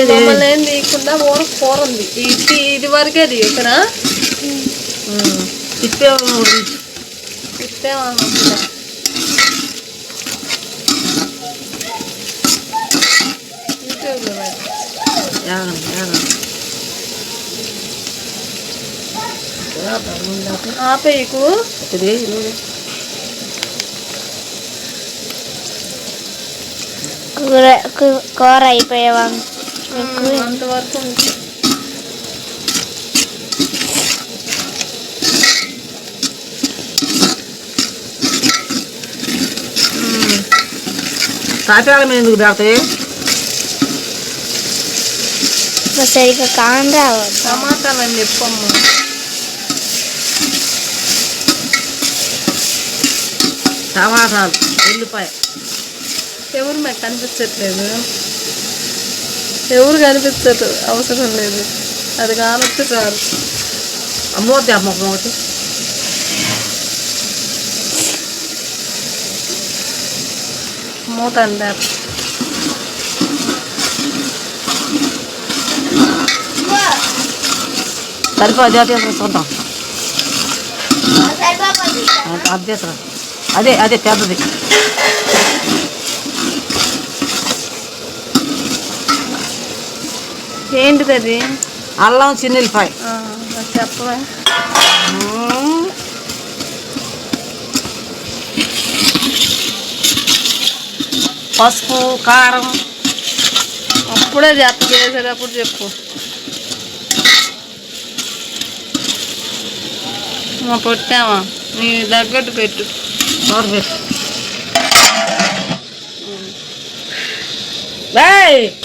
మమ్మల్ని ఏం తీయకుండా కూర ఉంది. ఇది వరకే తీయకనా ఆపేయకు. కూర అయిపోయావా అంతవరకు కాపిరాల మీద ఎందుకు పెడతాయి? సరిగ్గా కాని రావాలి. టమాటాలు అని చెప్పమ్మా. టమాటాలు, ఉల్లిపాయ. ఎవరు మాకు కనిపించట్లేదు, ఎవరు కనిపించదు. అవసరం లేదు, అది కానొస్తే చాలు. అమ్మోద్ది అమ్మ ఒకటి మూత అండి. సరిపోదు అది చూద్దాం. అది తీసుకురా. అదే అదే పెద్దది. ఏంటిది అది? అల్లం, చిన్నుల్లిపాయ. చెప్పవా? పసుపు, కారం. అప్పుడే చేసేటప్పుడు చెప్పు. పొట్టామా నీ తగ్గట్టు పెట్టు. పెట్టు.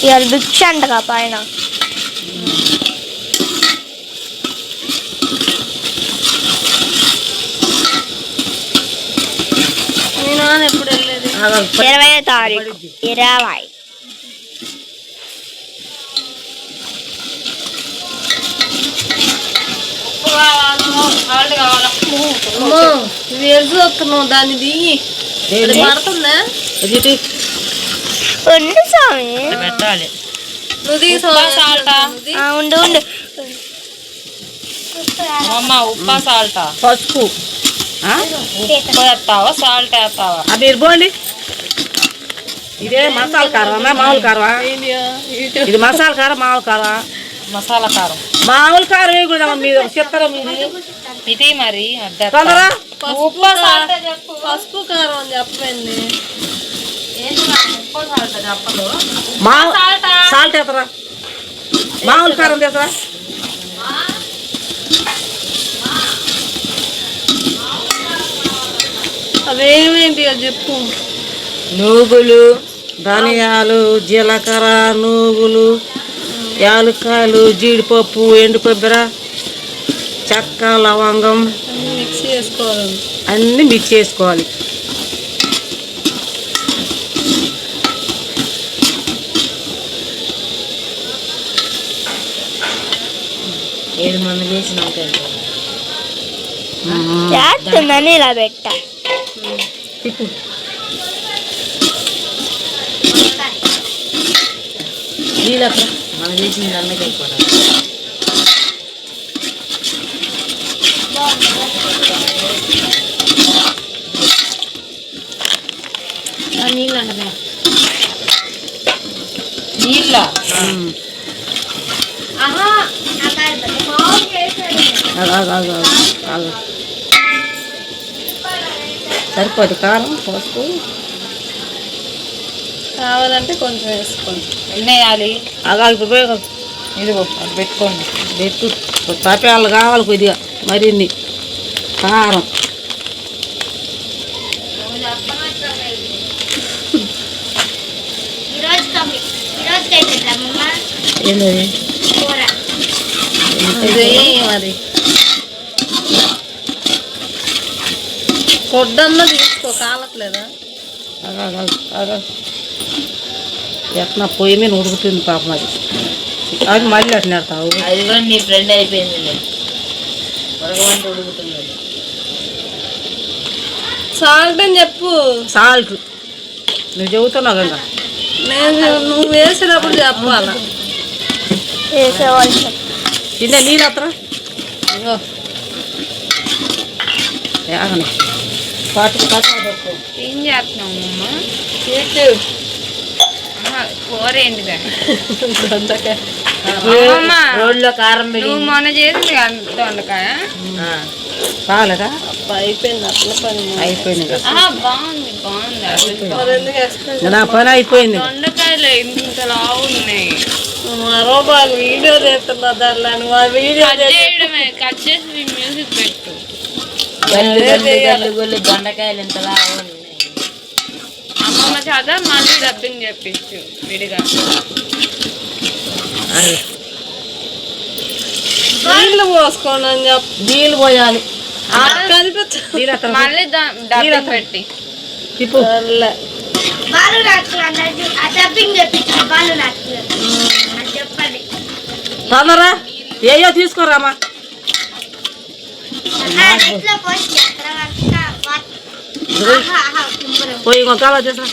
ఇవాళ భిక్ష అంటగా పైన. మీ నాన్న ఎప్పుడు వెళ్ళేది? 20వ తారీఖు. 20 ఇది ఎరుసు వస్తున్నావు, దాన్ని దిగి పడుతుందా? ఉండు స్వామి, పెట్టాలి. ఉండు ఉండు. ఉప్మా, సాల్ట్, పసుపు. ఉప్పు వేస్తావా, సాల్ట్ వేస్తావా? మీరు పోండి. ఇదే మసాలా కారం, మామూలు కారమా? ఇది మసాలా కారం, మామూలు కారం. మసాలా కారం, మామూలు కారం వేయకూడదమ్మా. మీరు చెప్తారా? ఇది మరి తొందరగా పసుపు కారం అని చెప్పండి. సాల్ట్ వేస్తారా? మామూలు కారం వేస్తారా? అవేమేంటి అది చెప్పు. నూగులు, ధనియాలు, జీలకర్ర, నూగులు, యాలక్కాయలు, జీడిపప్పు, ఎండు కొబ్బరి, చెక్క, లవంగం మిక్స్ చేసుకోవాలి. అన్నీ మిక్స్ చేసుకోవాలి. ఏది మంది వేసినాక చేస్తుందని ఇలా పెట్ట. ఇప్పుడు నీళ్ళక మనం వేసింది అన్నకి అయిపోతాం. నీళ్ళ నీళ్ళ సరిపోదు. కారం, పసుపు కావాలంటే కొంచెం వేసుకోండి. ఎన్ని వేయాలి? ఆగాలి. ఇదిగో పెట్టుకోండి. పెట్టు. తప్పేళ్ళు కావాలి కొద్దిగా మరిన్ని. కారం ఏంటది? మరి కొడ్డన్నా తీసుకో, కాలట్లేదా? ఎట్లా పొయ్యి మీద ఉడుకుతుంది పాపం అది. అది మళ్ళీ అట్లా నేడతావు. అది కూడా నీ ఫ్రెండ్ అయిపోయింది. ఉడకమంటే ఉడుకుతుంది. సాల్ట్ అని చెప్పు. సాల్ట్ నువ్వు చెబుతున్నావు కదా. నువ్వు వేసేటప్పుడు చెప్పాలా. వేసేవాళ్ళు తింటే నీళ్ళు అత్తరా పాటు ఏం చేస్తున్నావు కూర ఏంటిదా రోడ్లో కారం నువ్వు మొన్న చేసింది కదా దొండకాయ బాగాలేదా? అయిపోయింది అట్లా పని. అయిపోయింది కదా. బాగుంది బాగుంది. నా పని అయిపోయింది. దొండకాయలు ఇంత లావు ఉన్నాయి. రూపాయలు వీడియో చేస్తున్నా దాంట్లో నువ్వు ఆ వీడియో కట్ చేసి మ్యూజిక్ పెట్టు. దొండకాయలు ఇంత లావు ఉన్నాయి. అమ్మమ్మ చేత మళ్ళీ డబ్బింగ్ చెప్పించు విడిగా. నీళ్ళు పోసుకోండి అని చెప్పి నీళ్ళు పోయాలి. మళ్ళీ డబ్బింగ్ పెట్టి తిప్పు. తొందరా ఏయో తీసుకోరామా. పోయి ఇంకొక చేసా.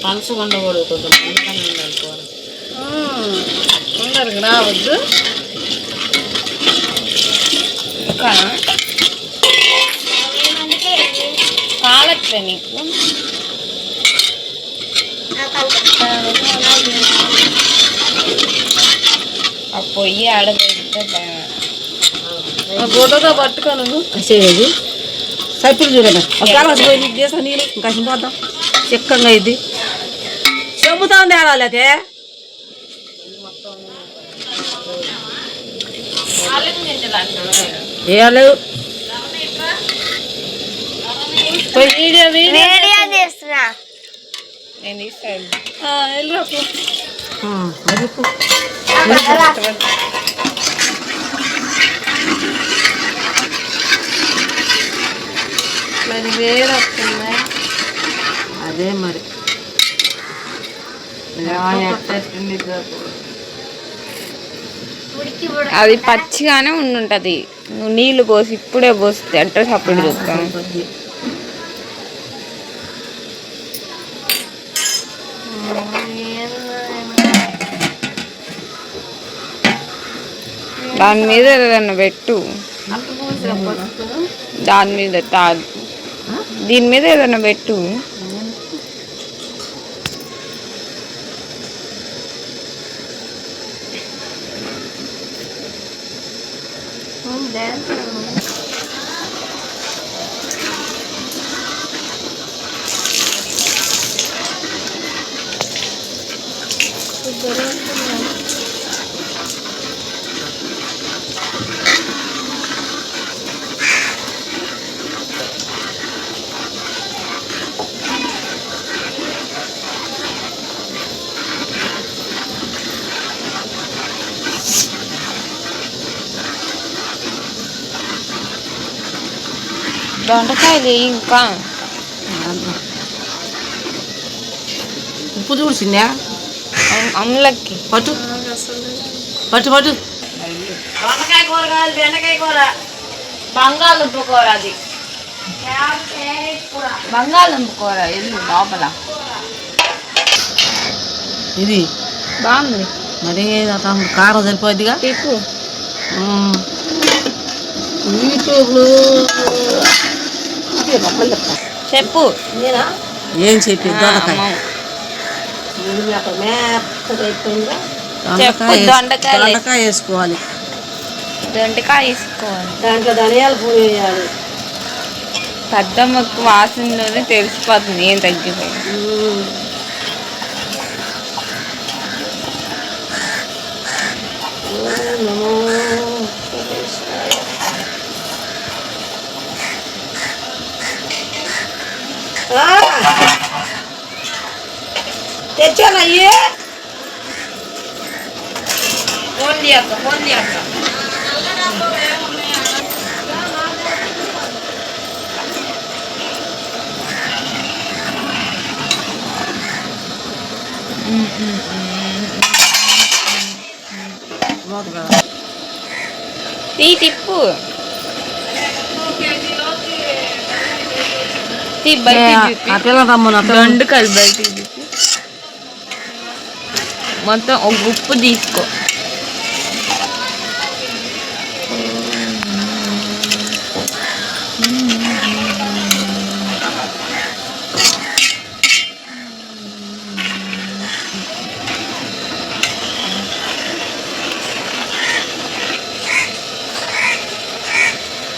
పలుసు ఉండకూడదు, కొంచెం మందకన్నా ఉండాలి కూర. అందరికి రావద్దు. ఇంకా కాలట్లే నీకు ఆ పొయ్యి ఆడబెడితే గొడవతో పట్టుకోను చేసేది సైపులు చూడండి. కావాల్సి పోయి నీకు చేసా నీళ్ళు ఇంకా పోద్దాం. చిక్కంగా ఇది చెబుతా ఉంది ఆడాలైతే ఏలేవు. వీడియో వీడియో చేస్తున్నా. నేను ఇస్తాను. మరి వేరే వస్తుంది. అదే మరి అది పచ్చిగానే ఉండుంటది. నువ్వు నీళ్లు పోసి ఇప్పుడే పోస్తే అడ్రస్ అప్పుడు చూస్తాను. దాని మీద ఏదన్నా పెట్టు. దాని మీద దీని మీద ఏదన్నా పెట్టు. దొండకాయలు ఇంకా ఉప్పు చూసిందా అమ్ములకి పట్టు పట్టు పట్టు. దొండకాయ కూర కాదు, బెండకాయ కూర, బంగాళదుంప కూర. అది బంగాళదుంప కూర. ఇది లోపల ఇది బాగుంది. మరి కారం సరిపోద్దిగా. తిప్పు. చెప్పు. ఏం చెప్పి దొండకాయ దొండకాయ వేసుకోవాలి. దొండకాయ వేసుకోవాలి. దాంట్లో ధనియాల పొడి వేయాలి. పెద్దమ్మకు వాసనలోనే తెలిసిపోతుంది ఏం తగ్గిపోయింది. తెచ్చాను అయ్యే. ఓన్లీ అక్క, ఓన్లీ అక్క. తిప్పు అట్లా రమ్మను దొండకాయలు బయటికి తిప్పి మొత్తం ఒక ఉప్పు తీసుకో.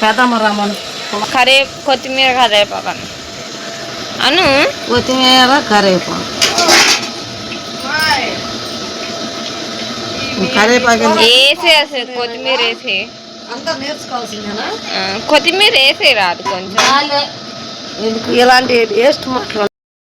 పెద్దమ్మ రమ్మను కొత్తిమీర కరేపాకు అను కొత్తిమీర కరివేపాకు వేసే కొత్తిమీర వేసి అంతా నేర్చుకోవాల్సిందేనా? కొత్తిమీర వేసే రాదు కొంచెం ఇలాంటి టేస్ట్ మాట్లాడు.